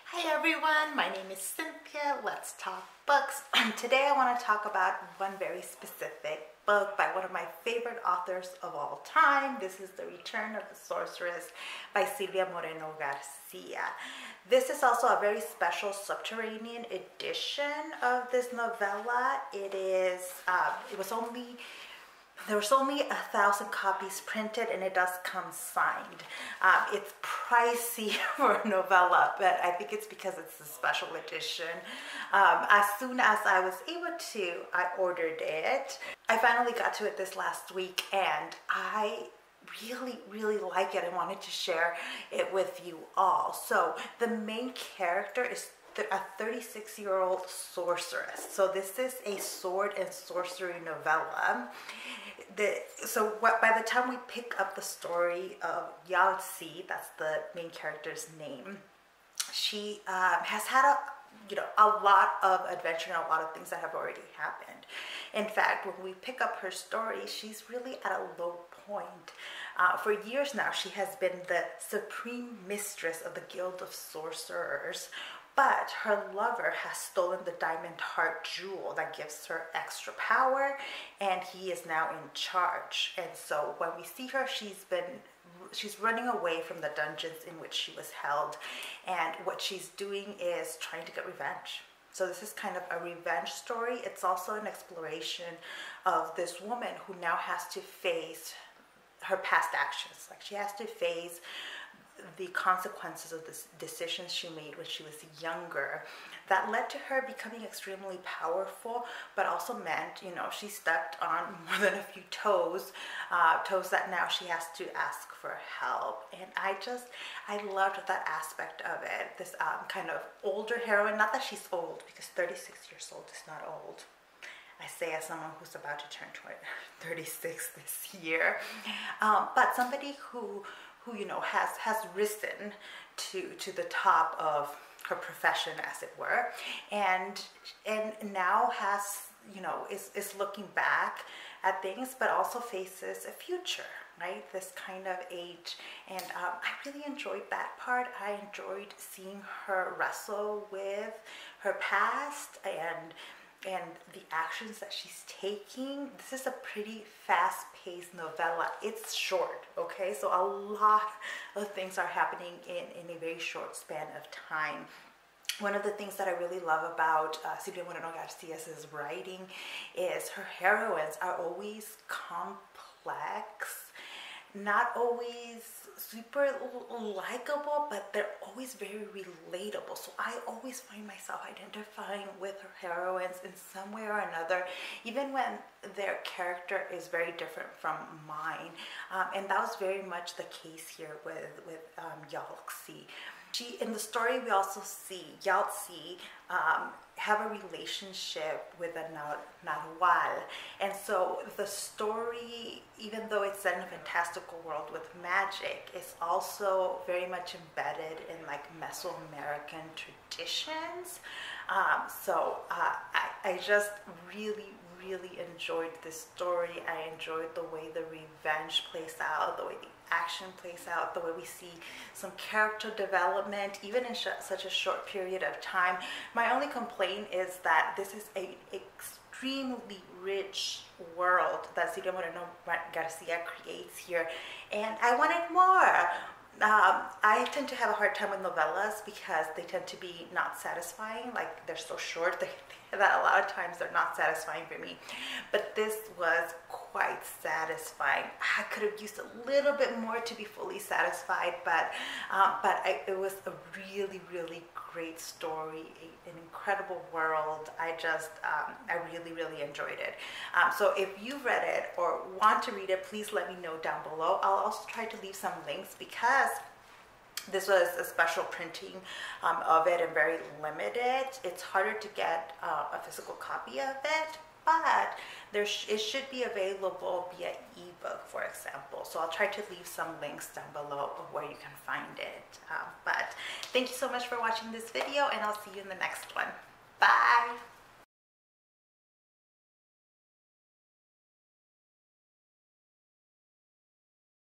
Hi everyone, my name is Cynthia. Let's talk books. Today I want to talk about one very specific book by one of my favorite authors of all time. This is The Return of the Sorceress by Silvia Moreno-Garcia. This is also a very special subterranean edition of this novella. There was only 1,000 copies printed, and it does come signed. It's pricey for a novella, but I think it's because it's a special edition. As soon as I was able to, I ordered it. I finally got to it this last week, and I really like it. I wanted to share it with you all. So the main character is a 36-year-old sorceress. So this is a sword and sorcery novella. By the time we pick up the story of Yaltzi, that's the main character's name, she has had a lot of adventure and a lot of things that have already happened. In fact, when we pick up her story, she's really at a low point. For years now, she has been the supreme mistress of the Guild of Sorcerers, but her lover has stolen the diamond heart jewel that gives her extra power, and he is now in charge. And so when we see her, she's running away from the dungeons in which she was held, and what she's doing is trying to get revenge. So this is kind of a revenge story. It's also an exploration of this woman who now has to face her past actions. Like, she has to face the consequences of the decisions she made when she was younger that led to her becoming extremely powerful, but also meant, she stepped on more than a few toes that now she has to ask for help. And I loved that aspect of it. This kind of older heroine, not that she's old, because 36 years old is not old. I say as someone who's about to turn 36 this year, but somebody who has risen to the top of her profession, as it were, and now is looking back at things, but also faces a future, right? This kind of age. And I really enjoyed that part. I enjoyed seeing her wrestle with her past and the actions that she's taking. This is a pretty fast-paced novella. It's short, okay? So a lot of things are happening in a very short span of time. One of the things that I really love about Silvia Moreno-Garcia's writing is her heroines are always complex, not always super likable, but they're always very relatable. So I always find myself identifying with her heroines in some way or another, even when their character is very different from mine. And that was very much the case here with Yaltzi. In the story, we also see Yaltzi have a relationship with a Nahual. And so the story, even though it's set in a fantastical world with magic, is also very much embedded in like Mesoamerican traditions. I just really enjoyed this story. I enjoyed the way the revenge plays out, the way the action plays out, the way we see some character development, even in such a short period of time. My only complaint is that this is an extremely rich world that Silvia Moreno-Garcia creates here, and I wanted more. I tend to have a hard time with novellas because they tend to be not satisfying. Like, they're so short that a lot of times they're not satisfying for me. But this was quite satisfying. I could have used a little bit more to be fully satisfied, but it was a really great story, an incredible world. I really enjoyed it. So if you've read it or want to read it, please let me know down below. I'll also try to leave some links because this was a special printing of it and very limited. It's harder to get a physical copy of it, but it should be available via ebook, for example. So I'll try to leave some links down below of where you can find it. But thank you so much for watching this video, and I'll see you in the next one. Bye!